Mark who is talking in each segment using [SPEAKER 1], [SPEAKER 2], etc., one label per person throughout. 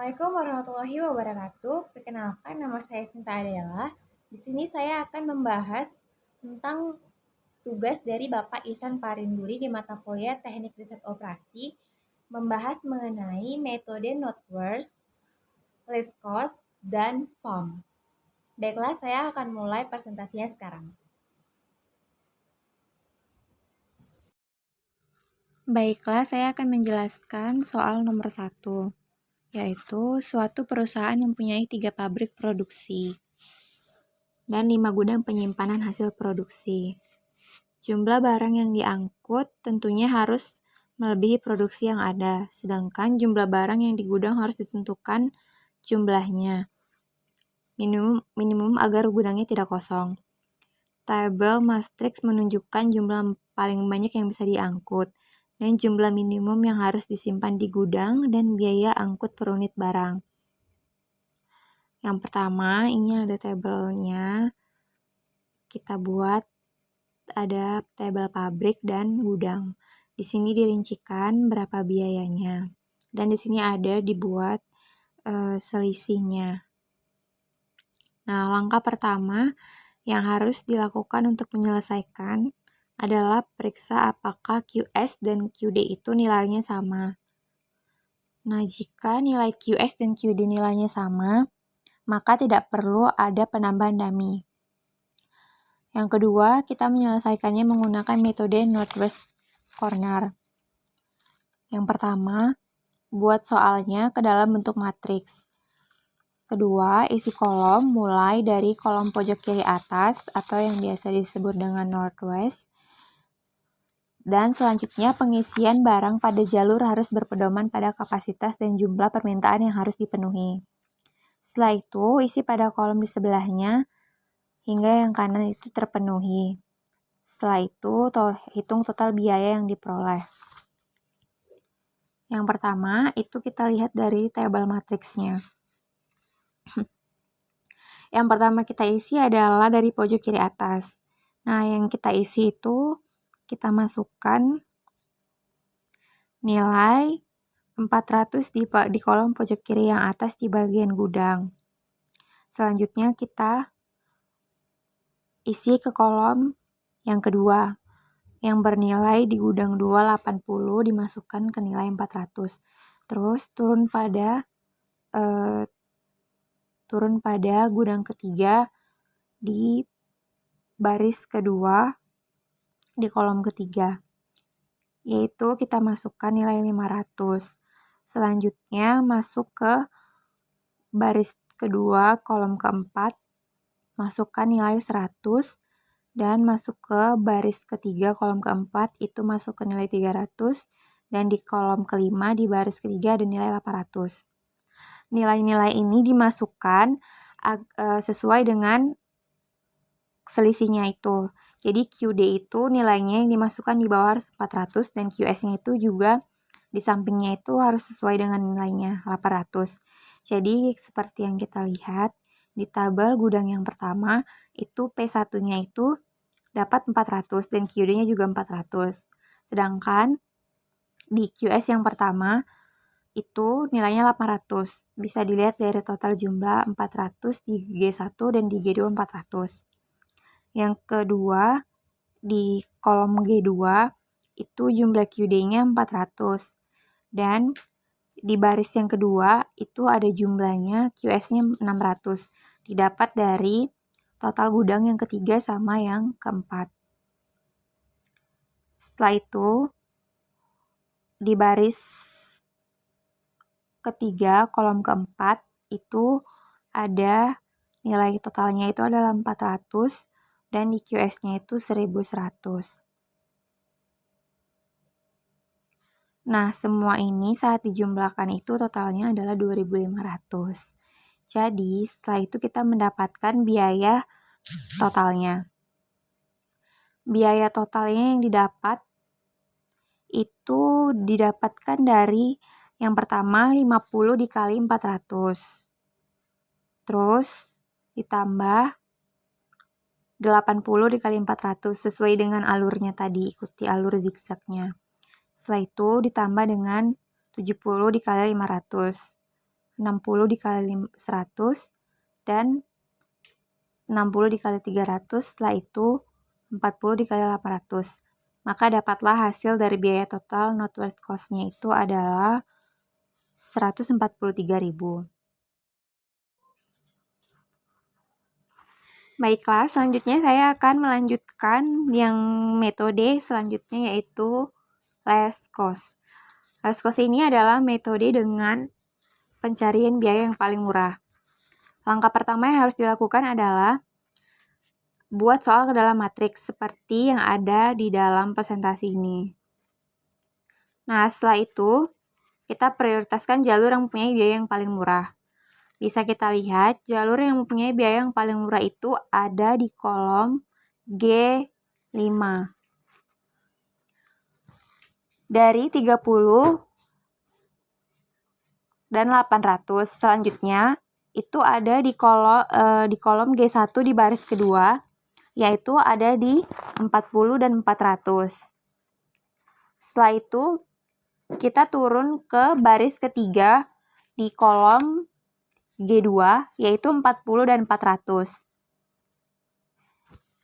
[SPEAKER 1] Assalamualaikum warahmatullahi wabarakatuh. Perkenalkan, nama saya Sinta Adela. Di sini saya akan membahas tentang tugas dari Bapak Ihsan Parinduri di mata kuliah Teknik Riset Operasi, membahas mengenai metode Notworks, Least Cost, dan FOAM. Baiklah, saya akan mulai presentasinya sekarang.
[SPEAKER 2] Baiklah, saya akan menjelaskan soal nomor 1, yaitu suatu perusahaan mempunyai 3 pabrik produksi dan 5 gudang penyimpanan hasil produksi. Jumlah barang yang diangkut tentunya harus melebihi produksi yang ada, sedangkan jumlah barang yang di gudang harus ditentukan jumlahnya minimum agar gudangnya tidak kosong. Tabel matriks menunjukkan jumlah paling banyak yang bisa diangkut dan jumlah minimum yang harus disimpan di gudang dan biaya angkut per unit barang. Yang pertama, ini ada tabelnya. Kita buat ada tabel pabrik dan gudang. Di sini dirincikan berapa biayanya. Dan di sini ada dibuat selisihnya. Nah, langkah pertama yang harus dilakukan untuk menyelesaikan adalah periksa apakah QS dan QD itu nilainya sama. Nah, jika nilai QS dan QD nilainya sama, maka tidak perlu ada penambahan dummy. Yang kedua, kita menyelesaikannya menggunakan metode Northwest Corner. Yang pertama, buat soalnya ke dalam bentuk matriks. Kedua, isi kolom mulai dari kolom pojok kiri atas atau yang biasa disebut dengan Northwest. Dan selanjutnya pengisian barang pada jalur harus berpedoman pada kapasitas dan jumlah permintaan yang harus dipenuhi. Setelah itu, isi pada kolom di sebelahnya hingga yang kanan itu terpenuhi. Setelah itu, hitung total biaya yang diperoleh. Yang pertama, itu kita lihat dari tabel matriksnya. Yang pertama kita isi adalah dari pojok kiri atas. Nah, yang kita isi itu kita masukkan nilai 400 di kolom pojok kiri yang atas di bagian gudang. Selanjutnya kita isi ke kolom yang kedua, yang bernilai di gudang 280 dimasukkan ke nilai 400. Terus turun pada gudang ketiga di baris kedua di kolom ketiga, yaitu kita masukkan nilai 500. Selanjutnya masuk ke baris kedua kolom keempat, masukkan nilai 100, dan masuk ke baris ketiga kolom keempat itu masuk ke nilai 300, dan di kolom kelima di baris ketiga ada nilai 800. Nilai-nilai ini dimasukkan sesuai dengan selisihnya itu. Jadi QD itu nilainya yang dimasukkan di bawah harus 400 dan QS-nya itu juga di sampingnya itu harus sesuai dengan nilainya 800. Jadi seperti yang kita lihat di tabel gudang yang pertama itu P1-nya itu dapat 400 dan QD-nya juga 400. Sedangkan di QS yang pertama itu nilainya 800. Bisa dilihat dari total jumlah 400 di G1 dan di G2 400. Yang kedua, di kolom G2 itu jumlah QD-nya 400. Dan di baris yang kedua itu ada jumlahnya QS-nya 600. Didapat dari total gudang yang ketiga sama yang keempat. Setelah itu, di baris ketiga kolom keempat itu ada nilai totalnya itu adalah 400 dan di QS-nya itu 1100. Nah, semua ini saat dijumlahkan itu totalnya adalah 2.500. Jadi, setelah itu kita mendapatkan biaya totalnya. Biaya totalnya yang didapat itu didapatkan dari yang pertama 50 dikali 400. Terus ditambah 80 dikali 400 sesuai dengan alurnya tadi, ikuti alur zigzagnya. Setelah itu ditambah dengan 70 dikali 500. 60 dikali 100, dan 60 dikali 300, setelah itu 40 dikali 800. Maka dapatlah hasil dari biaya total northwest cost-nya itu adalah 143.000. Baiklah, selanjutnya saya akan melanjutkan yang metode selanjutnya, yaitu less cost. Less cost ini adalah metode dengan pencarian biaya yang paling murah. Langkah pertama yang harus dilakukan adalah buat soal ke dalam matriks seperti yang ada di dalam presentasi ini. Nah, setelah itu kita prioritaskan jalur yang mempunyai biaya yang paling murah. Bisa kita lihat, jalur yang mempunyai biaya yang paling murah itu ada di kolom G5. Dari 30 dan 800, selanjutnya itu ada di kolom G1 di baris kedua, yaitu ada di 40 dan 400. Setelah itu, kita turun ke baris ketiga di kolom G2, yaitu 40 dan 400.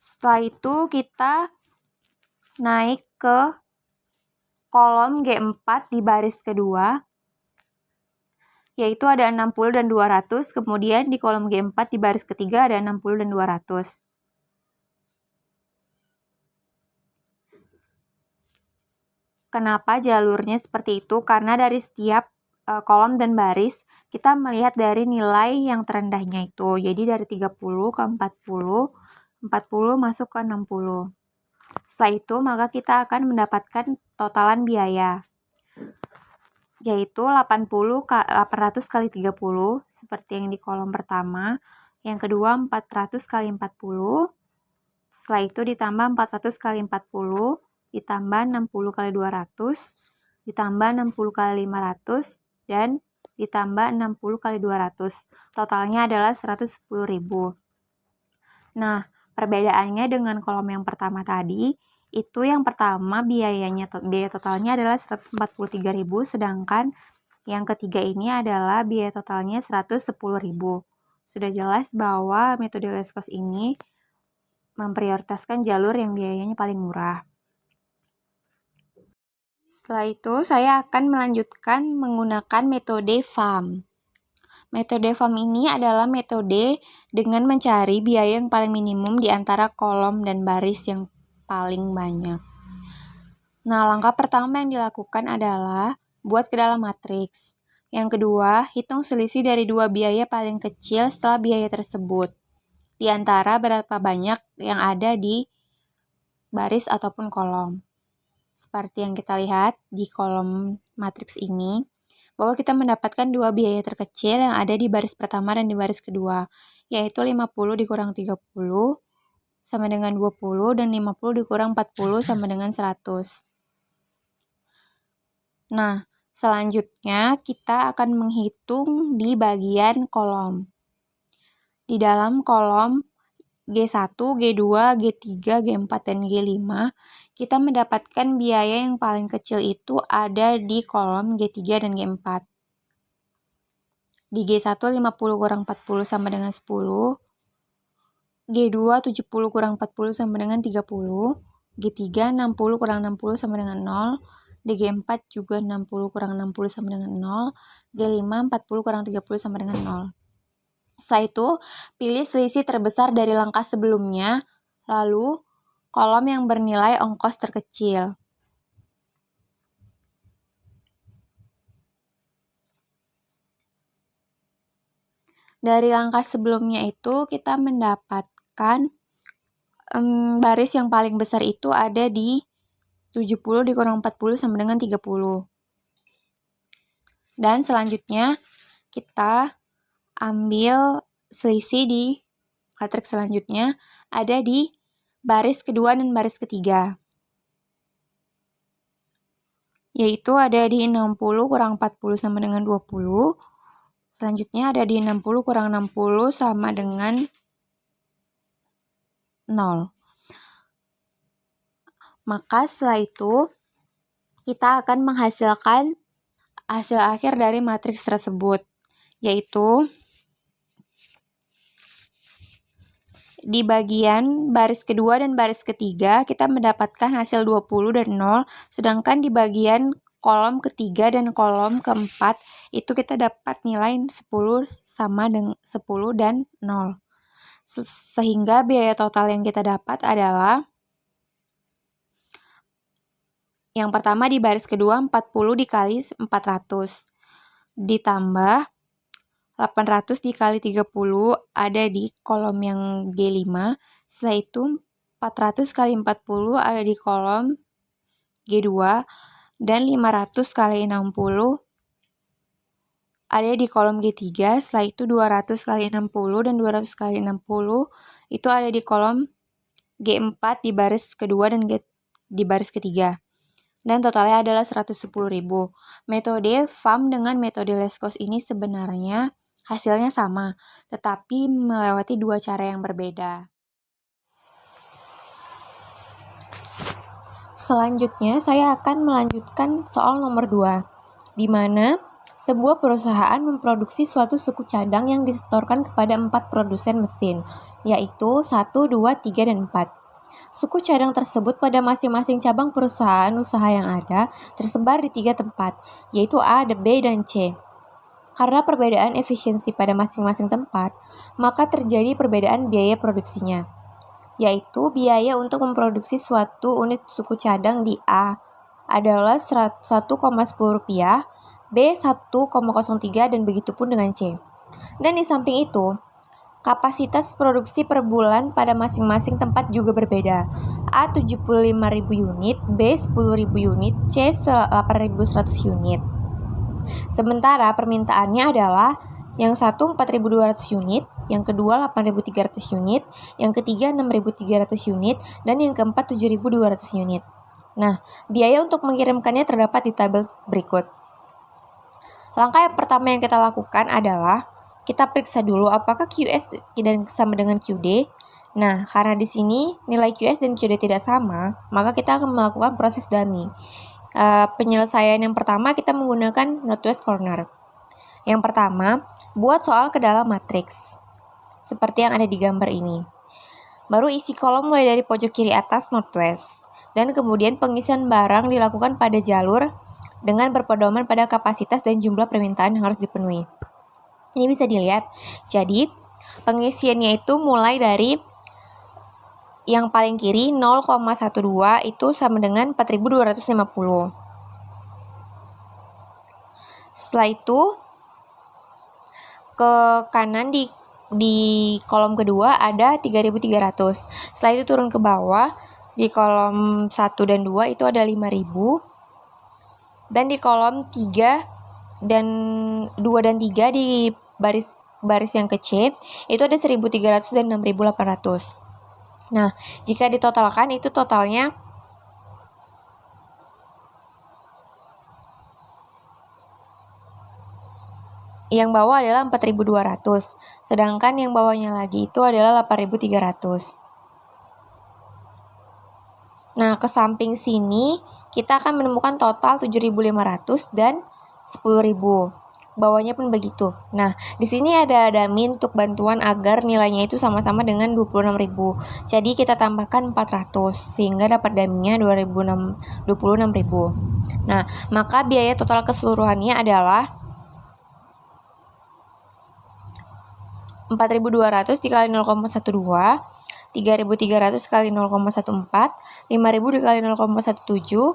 [SPEAKER 2] Setelah itu, kita naik ke kolom G4 di baris kedua, yaitu ada 60 dan 200. Kemudian di kolom G4 di baris ketiga ada 60 dan 200. Kenapa jalurnya seperti itu? Karena dari setiap kolom dan baris, kita melihat dari nilai yang terendahnya itu. Jadi dari 30 ke 40, 40 masuk ke 60. Setelah itu, maka kita akan mendapatkan totalan biaya, yaitu 800 kali 30, seperti yang di kolom pertama. Yang kedua, 400 kali 40. Setelah itu ditambah 400 kali 40, ditambah 60 kali 200, ditambah 60 kali 500, dan ditambah 60 kali 200. Totalnya adalah 110.000. Nah, perbedaannya dengan kolom yang pertama tadi, itu yang pertama biaya totalnya adalah 143.000, sedangkan yang ketiga ini adalah biaya totalnya 110.000. Sudah jelas bahwa metode less cost ini memprioritaskan jalur yang biayanya paling murah. Setelah itu, saya akan melanjutkan menggunakan metode FAM. Metode FAM ini adalah metode dengan mencari biaya yang paling minimum di antara kolom dan baris yang paling banyak. Nah, langkah pertama yang dilakukan adalah buat ke dalam matriks. Yang kedua, hitung selisih dari dua biaya paling kecil setelah biaya tersebut, di antara berapa banyak yang ada di baris ataupun kolom. Seperti yang kita lihat di kolom matriks ini, bahwa kita mendapatkan dua biaya terkecil yang ada di baris pertama dan di baris kedua, yaitu 50 dikurang 30 sama dengan 20, dan 50 dikurang 40 sama dengan 100. Nah, selanjutnya kita akan menghitung di bagian kolom. Di dalam kolom G1, G2, G3, G4, dan G5, kita mendapatkan biaya yang paling kecil itu ada di kolom G3 dan G4. Di G1, 50 kurang 40 sama dengan 10. G2, 70 kurang 40 sama dengan 30. G3, 60 kurang 60 sama dengan 0. Di G4 juga 60 kurang 60 sama dengan 0. G5, 40 kurang 30 sama dengan 0. Setelah itu, pilih selisih terbesar dari langkah sebelumnya, lalu kolom yang bernilai ongkos terkecil. Dari langkah sebelumnya itu, kita mendapatkan baris yang paling besar itu ada di 70 dikurang 40 sama dengan 30. Dan selanjutnya, kita ambil selisih di matriks selanjutnya, ada di baris kedua dan baris ketiga, yaitu ada di 60 kurang 40 sama dengan 20. Selanjutnya ada di 60 kurang 60 sama dengan 0. Maka setelah itu, kita akan menghasilkan hasil akhir dari matriks tersebut, yaitu di bagian baris kedua dan baris ketiga kita mendapatkan hasil 20 dan 0, sedangkan di bagian kolom ketiga dan kolom keempat itu kita dapat nilai 10 sama dengan 10 dan 0. Sehingga biaya total yang kita dapat adalah yang pertama di baris kedua 40 dikali 400 ditambah 800 dikali 30 ada di kolom yang G5. Setelah itu 400 kali 40 ada di kolom G2 dan 500 kali 60 ada di kolom G3. Setelah itu 200 kali 60 dan 200 kali 60 itu ada di kolom G4 di baris kedua dan di baris ketiga. Dan totalnya adalah 110.000. Metode FAM dengan metode Leskos ini sebenarnya hasilnya sama, tetapi melewati dua cara yang berbeda. Selanjutnya, saya akan melanjutkan soal nomor 2, di mana sebuah perusahaan memproduksi suatu suku cadang yang disetorkan kepada 4 produsen mesin, yaitu 1, 2, 3, dan 4. Suku cadang tersebut pada masing-masing cabang perusahaan usaha yang ada tersebar di 3 tempat, yaitu A, B, dan C. Karena perbedaan efisiensi pada masing-masing tempat, maka terjadi perbedaan biaya produksinya, yaitu biaya untuk memproduksi suatu unit suku cadang di A adalah Rp1,10, B 1,03, dan begitu pun dengan C. Dan di samping itu, kapasitas produksi per bulan pada masing-masing tempat juga berbeda. A 75.000 unit, B 10.000 unit, C 8.100 unit. Sementara permintaannya adalah yang satu 4.200 unit, yang kedua 8.300 unit, yang ketiga 6.300 unit, dan yang keempat 7.200 unit. Nah, biaya untuk mengirimkannya terdapat di tabel berikut. Langkah yang pertama yang kita lakukan adalah kita periksa dulu apakah QS dan sama dengan QD. Nah, karena di sini nilai QS dan QD tidak sama, maka kita akan melakukan proses dummy. Penyelesaian yang pertama kita menggunakan Northwest Corner. Yang pertama, buat soal ke dalam matriks, seperti yang ada di gambar ini. Baru isi kolom mulai dari pojok kiri atas Northwest, dan kemudian pengisian barang dilakukan pada jalur dengan berpedoman pada kapasitas dan jumlah permintaan yang harus dipenuhi. Ini bisa dilihat, jadi pengisiannya itu mulai dari yang paling kiri 0,12 itu sama dengan 4.250. Setelah itu ke kanan di kolom kedua ada 3.300. Setelah itu turun ke bawah di kolom 1 dan 2 itu ada 5.000. Dan di kolom 3 dan 2 dan 3 di baris yang ke C itu ada 1.300 dan 6.800. Nah, jika ditotalkan itu totalnya yang bawah adalah 4.200, sedangkan yang bawahnya lagi itu adalah 8.300. Nah, ke samping sini kita akan menemukan total 7.500 dan 10.000. Bawahnya pun begitu. Nah, di sini ada dummy untuk bantuan agar nilainya itu sama-sama dengan 26.000. Jadi kita tambahkan 400 sehingga dapat dummy-nya 26.000. Nah, maka biaya total keseluruhannya adalah 4.200 dikali 0,12, 3.300 kali 0,14, 5.000 dikali 0,17,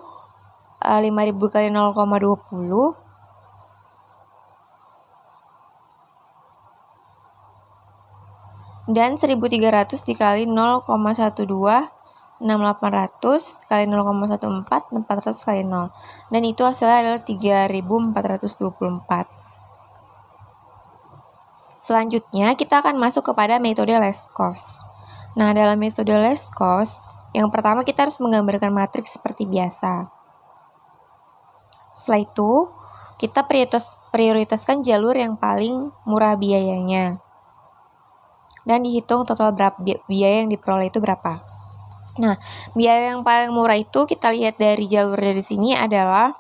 [SPEAKER 2] 5.000 kali 0,20, dan 1.300 dikali 0,12, 6.800 kali 0,14, 400 kali 0. Dan itu hasilnya adalah 3.424. Selanjutnya, kita akan masuk kepada metode Leskos. Nah, dalam metode Leskos, yang pertama kita harus menggambarkan matriks seperti biasa. Setelah itu, kita prioritaskan jalur yang paling murah biayanya. Dan dihitung total biaya yang diperoleh itu berapa. Nah, biaya yang paling murah itu kita lihat dari jalur dari sini adalah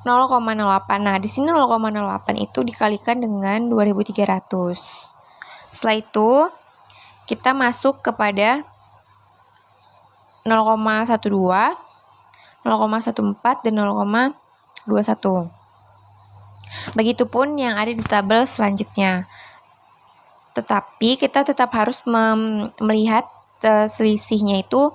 [SPEAKER 2] 0,08. Nah, di sini 0,08 itu dikalikan dengan 2.300. Setelah itu, kita masuk kepada 0,12, 0,14, dan 0,21. Begitupun yang ada di tabel selanjutnya. Tetapi kita tetap harus melihat selisihnya itu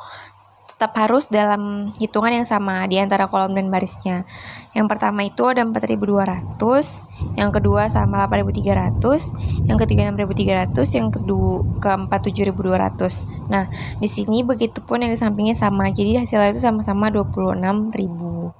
[SPEAKER 2] tetap harus dalam hitungan yang sama di antara kolom dan barisnya. Yang pertama itu ada 4.200, yang kedua sama 8.300, yang ketiga 6.300, yang keempat 7.200. Nah, di sini begitupun yang di sampingnya sama. Jadi hasilnya itu sama-sama 26.000.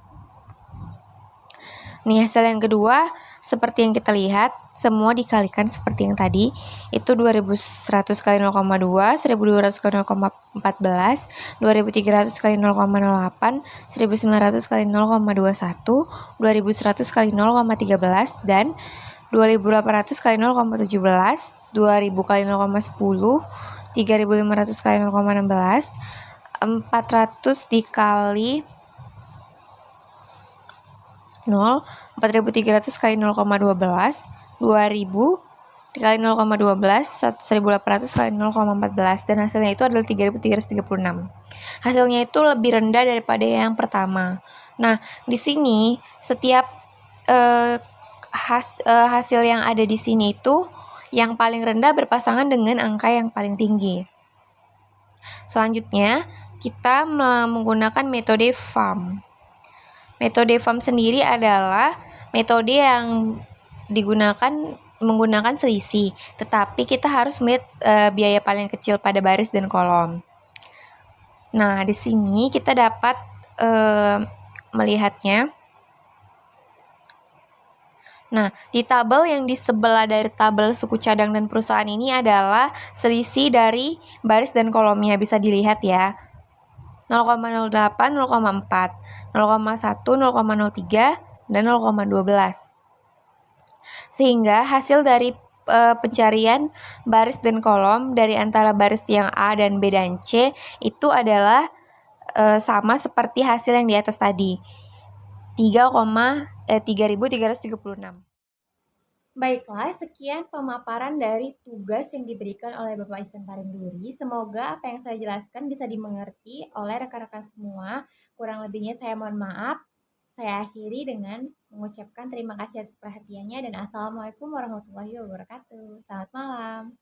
[SPEAKER 2] Nih, hasil yang kedua seperti yang kita lihat, semua dikalikan seperti yang tadi, itu 2.100 kali 0,2, 1.200 kali 0,14, 2.300 kali 0,08, 1.900 kali 0,21, 2.100 kali 0,13, dan 2.800 kali 0,17, 2.000 kali 0,10, 3.500 kali 0,16, 400 dikali 0, 4.300 kali 0,12, 2.000 dikali 0,12, 1.800 kali 0,14, dan hasilnya itu adalah 3.336. Hasilnya itu lebih rendah daripada yang pertama. Nah, di sini setiap hasil yang ada di sini itu yang paling rendah berpasangan dengan angka yang paling tinggi. Selanjutnya, kita menggunakan metode FAM. Metode FAM sendiri adalah metode yang menggunakan selisih, tetapi kita harus melihat biaya paling kecil pada baris dan kolom. Nah, di sini kita dapat melihatnya. Nah, di tabel yang di sebelah dari tabel suku cadang dan perusahaan ini adalah selisih dari baris dan kolomnya, bisa dilihat ya. 0,08, 0,4, 0,1, 0,03, dan 0,12. Sehingga hasil dari pencarian baris dan kolom dari antara baris yang A dan B dan C itu adalah sama seperti hasil yang di atas tadi, 3.336.
[SPEAKER 1] Baiklah, sekian pemaparan dari tugas yang diberikan oleh Bapak Ihsan Parinduri. Semoga apa yang saya jelaskan bisa dimengerti oleh rekan-rekan semua. Kurang lebihnya saya mohon maaf. Saya akhiri dengan mengucapkan terima kasih atas perhatiannya dan Assalamualaikum warahmatullahi wabarakatuh. Selamat malam.